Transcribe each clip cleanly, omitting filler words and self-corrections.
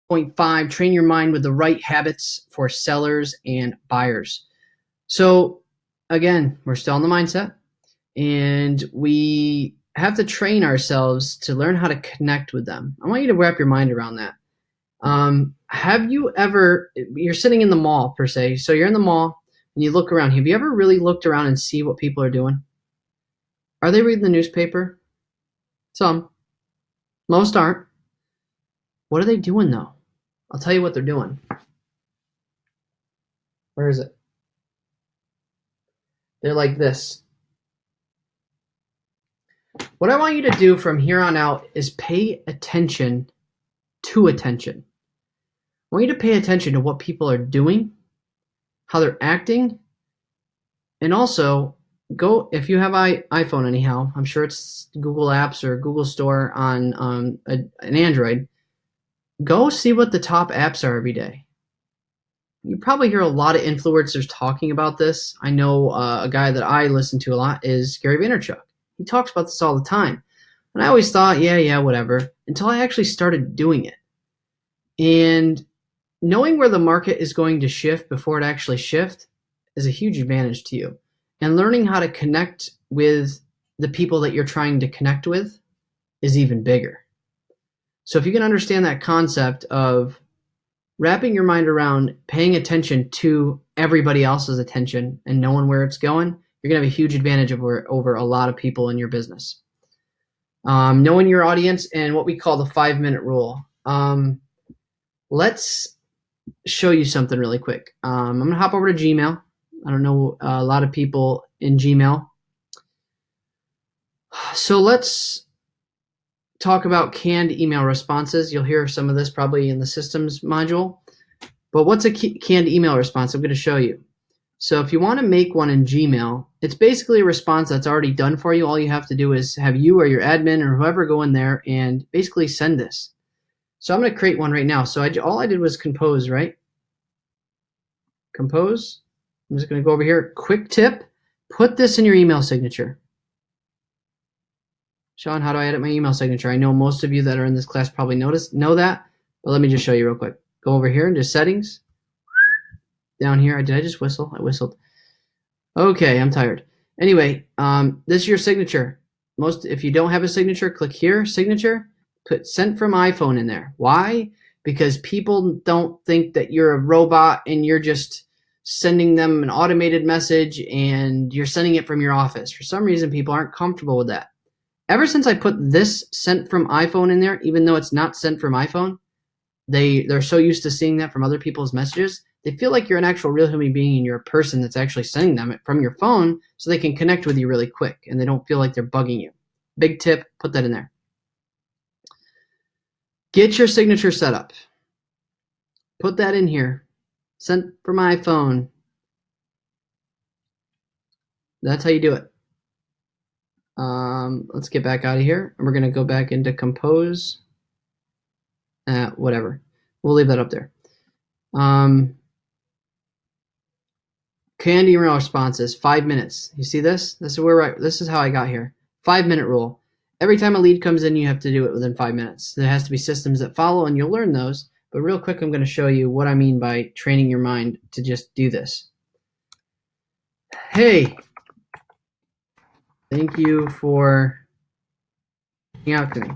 Point five, train your mind with the right habits for sellers and buyers. So again, we're still in the mindset, and we have to train ourselves to learn how to connect with them. I want you to wrap your mind around that. Have you ever, you're sitting in the mall per se, so you're in the mall and you look around. Have you ever really looked around and see what people are doing? Are they reading the newspaper? Some. Most aren't. What are they doing though? I'll tell you what they're doing. Where is it? They're like this. What I want you to do from here on out is pay attention to attention. I want you to pay attention to what people are doing, how they're acting, and also go, if you have iPhone anyhow, I'm sure it's Google Apps or Google Store on an Android, go see what the top apps are every day. You probably hear a lot of influencers talking about this. I know a guy that I listen to a lot is Gary Vaynerchuk. He talks about this all the time. And I always thought, yeah, whatever, until I actually started doing it. And knowing where the market is going to shift before it actually shifts is a huge advantage to you. And learning how to connect with the people that you're trying to connect with is even bigger. So if you can understand that concept of wrapping your mind around paying attention to everybody else's attention and knowing where it's going, you're going to have a huge advantage over a lot of people in your business. Knowing your audience and what we call the 5-minute rule. Let's show you something really quick. I'm going to hop over to Gmail. I don't know a lot of people in Gmail. So let's talk about canned email responses. You'll hear some of this probably in the systems module. But what's a canned email response? I'm going to show you. So if you want to make one in Gmail, it's basically a response that's already done for you. All you have to do is have you or your admin or whoever go in there and basically send this. So I'm going to create one right now. So all I did was compose, right? Compose. I'm just going to go over here. Quick tip. Put this in your email signature. Sean, how do I edit my email signature? I know most of you that are in this class probably know that, but let me just show you real quick. Go over here into settings. Down here, did I just whistle? I whistled. Okay, I'm tired. Anyway, this is your signature. If you don't have a signature, click here, signature, put sent from iPhone in there. Why? Because people don't think that you're a robot and you're just sending them an automated message and you're sending it from your office. For some reason, people aren't comfortable with that. Ever since I put this sent from iPhone in there, even though it's not sent from iPhone, they're so used to seeing that from other people's messages, they feel like you're an actual real human being and you're a person that's actually sending them from your phone so they can connect with you really quick and they don't feel like they're bugging you. Big tip, put that in there. Get your signature set up. Put that in here. Sent from my phone. That's how you do it. Let's get back out of here. And we're going to go back into compose. Whatever. We'll leave that up there. Canned email responses, 5 minutes. You see this? This is how I got here. 5-minute rule. Every time a lead comes in, you have to do it within 5 minutes. There has to be systems that follow, and you'll learn those. But real quick, I'm going to show you what I mean by training your mind to just do this. Hey, thank you for hanging out to me.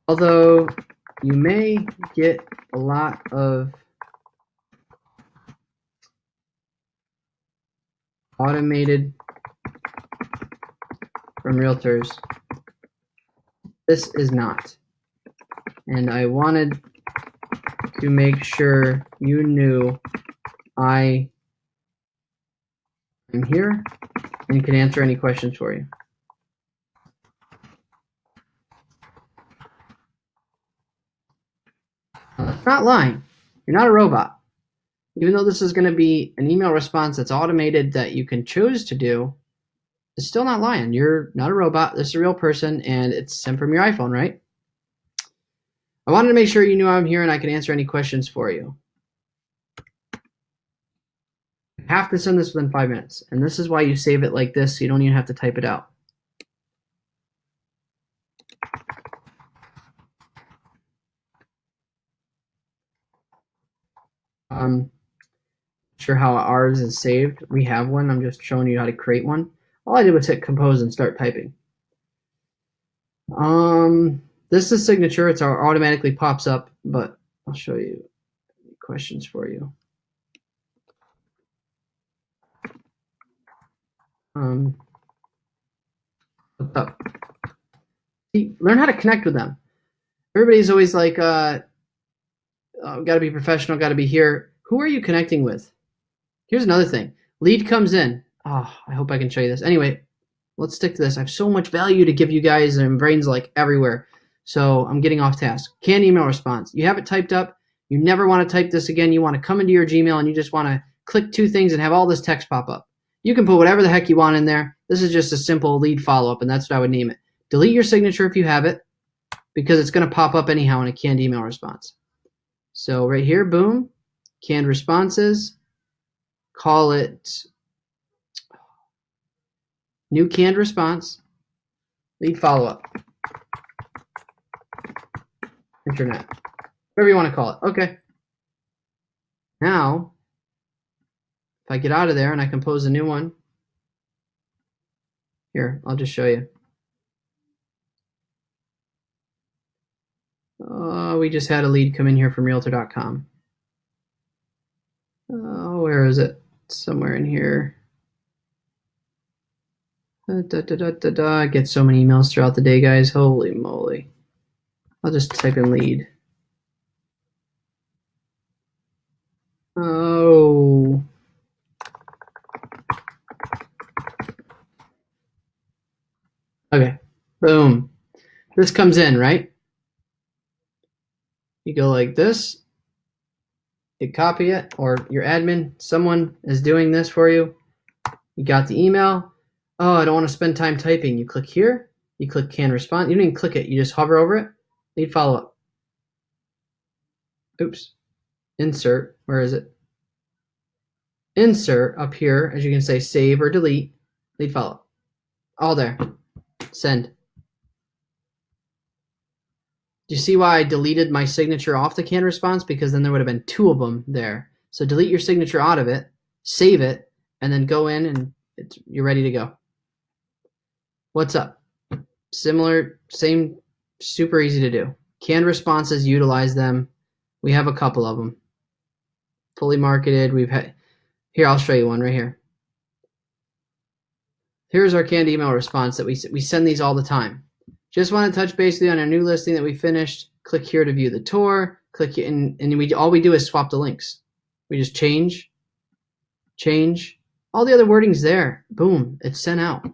Although you may get a lot of automated from realtors, this is not. And I wanted to make sure you knew I am here and can answer any questions for you. That's not lying. You're not a robot. Even though this is going to be an email response that's automated that you can choose to do, it's still not lying. You're not a robot. This is a real person, and it's sent from your iPhone, right? I wanted to make sure you knew I'm here and I can answer any questions for you. You have to send this within 5 minutes, and this is why you save it like this so you don't even have to type it out. Sure how ours is saved. We have one. I'm just showing you how to create one. All I did was hit compose and start typing. This is signature. It's automatically pops up, but I'll show you questions for you. What's up? See, learn how to connect with them. Everybody's always like, got to be professional, got to be here. Who are you connecting with? Here's another thing. Lead comes in. Oh, I hope I can show you this. Anyway, let's stick to this. I have so much value to give you guys, and brains like everywhere. So I'm getting off task. Canned email response. You have it typed up. You never want to type this again. You want to come into your Gmail and you just want to click 2 things and have all this text pop up. You can put whatever the heck you want in there. This is just a simple lead follow-up, and that's what I would name it. Delete your signature if you have it, because it's going to pop up anyhow in a canned email response. So right here, boom, canned responses. Call it new canned response, lead follow-up, internet, whatever you want to call it. Okay. Now, if I get out of there and I compose a new one, here, I'll just show you. We just had a lead come in here from Realtor.com. Where is it? Somewhere in here. I get so many emails throughout the day, guys. Holy moly. I'll just type in lead. Oh. Okay. Boom. This comes in, right? You go like this. You copy it, or your admin, someone is doing this for you. You got the email. Oh, I don't want to spend time typing. You click here. You click can respond. You don't even click it. You just hover over it. Lead follow-up. Oops. Insert. Where is it? Insert up here, as you can say, save or delete. Lead follow-up. All there. Send. Do you see why I deleted my signature off the canned response? Because then there would have been 2 of them there. So delete your signature out of it, save it, and then go in and you're ready to go. What's up? Similar, same, super easy to do. Canned responses, utilize them. We have a couple of them. Fully marketed. We've had, here, I'll show you one right here. Here's our canned email response that we send these all the time. Just want to touch base with you on our new listing that we finished. Click here to view the tour. Click here, and all we do is swap the links. We just change. All the other wording's there. Boom, it's sent out.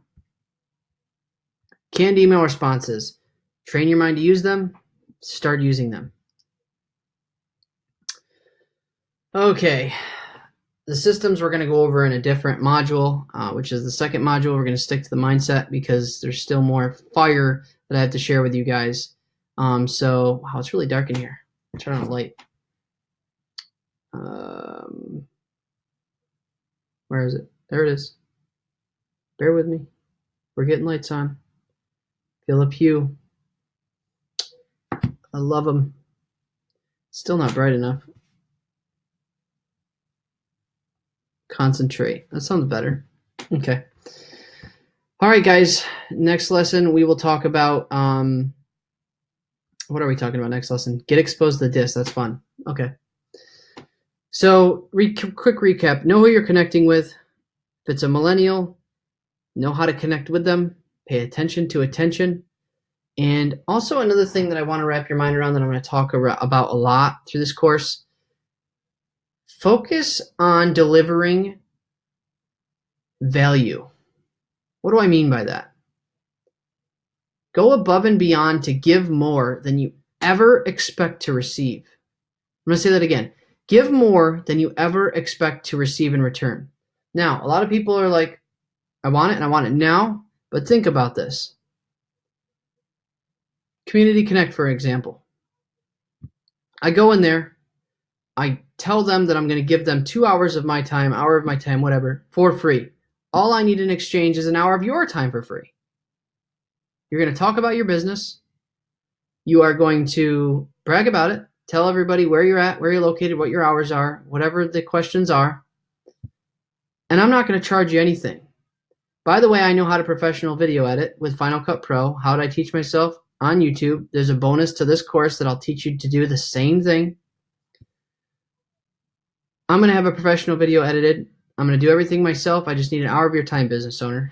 Canned email responses. Train your mind to use them. Start using them. Okay. The systems we're going to go over in a different module, which is the second module. We're going to stick to the mindset because there's still more fire that I have to share with you guys. So, wow, it's really dark in here. Turn on the light. Where is it? There it is. Bear with me. We're getting lights on. Philip Hue. I love them. Still not bright enough. Concentrate. That sounds better. Okay. All right, guys. Next lesson, we will talk about, what are we talking about next lesson? Get exposed to the diss. That's fun. Okay. So, quick recap. Know who you're connecting with. If it's a millennial, know how to connect with them. Pay attention to attention. And also another thing that I want to wrap your mind around that I'm going to talk about a lot through this course. Focus on delivering value. What do I mean by that? Go above and beyond to give more than you ever expect to receive. I'm going to say that again. Give more than you ever expect to receive in return. Now, a lot of people are like, I want it and I want it now, but think about this. Community Connect, for example. I go in there. I tell them that I'm going to give them 2 hours of my time, hour of my time, whatever, for free. All I need in exchange is an hour of your time for free. You're going to talk about your business. You are going to brag about it. Tell everybody where you're at, where you're located, what your hours are, whatever the questions are. And I'm not going to charge you anything. By the way, I know how to professional video edit with Final Cut Pro. How did I teach myself? On YouTube. There's a bonus to this course that I'll teach you to do the same thing. I'm going to have a professional video edited. I'm going to do everything myself. I just need an hour of your time, business owner.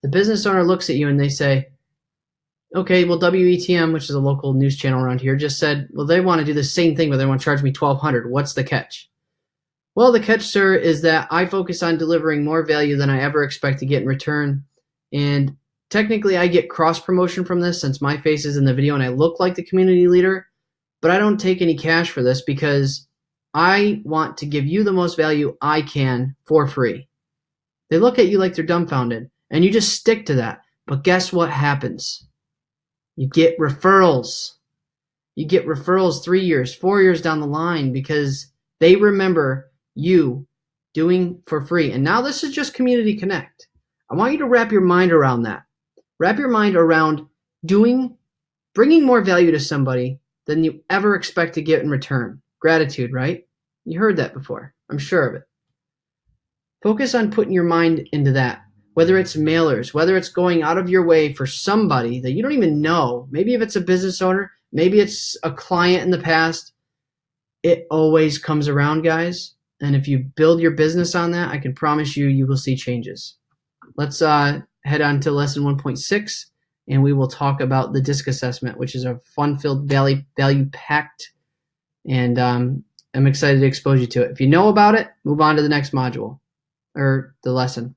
The business owner looks at you and they say, okay, well, WETM, which is a local news channel around here, just said, well, they want to do the same thing, but they want to charge me $1,200. What's the catch? Well, the catch, sir, is that I focus on delivering more value than I ever expect to get in return. And technically, I get cross-promotion from this since my face is in the video and I look like the community leader, but I don't take any cash for this because I want to give you the most value I can for free. They look at you like they're dumbfounded, and you just stick to that. But guess what happens? You get referrals. You get referrals 3 years, 4 years down the line because they remember you doing for free. And now this is just Community Connect. I want you to wrap your mind around that. Wrap your mind around bringing more value to somebody than you ever expect to get in return. Gratitude, right? You heard that before. I'm sure of it. Focus on putting your mind into that. Whether it's mailers, whether it's going out of your way for somebody that you don't even know. Maybe if it's a business owner, maybe it's a client in the past. It always comes around, guys. And if you build your business on that, I can promise you, you will see changes. Let's head on to lesson 1.6, and we will talk about the DISC assessment, which is a fun-filled, value-packed, and I'm excited to expose you to it. If you know about it, move on to the next module or the lesson.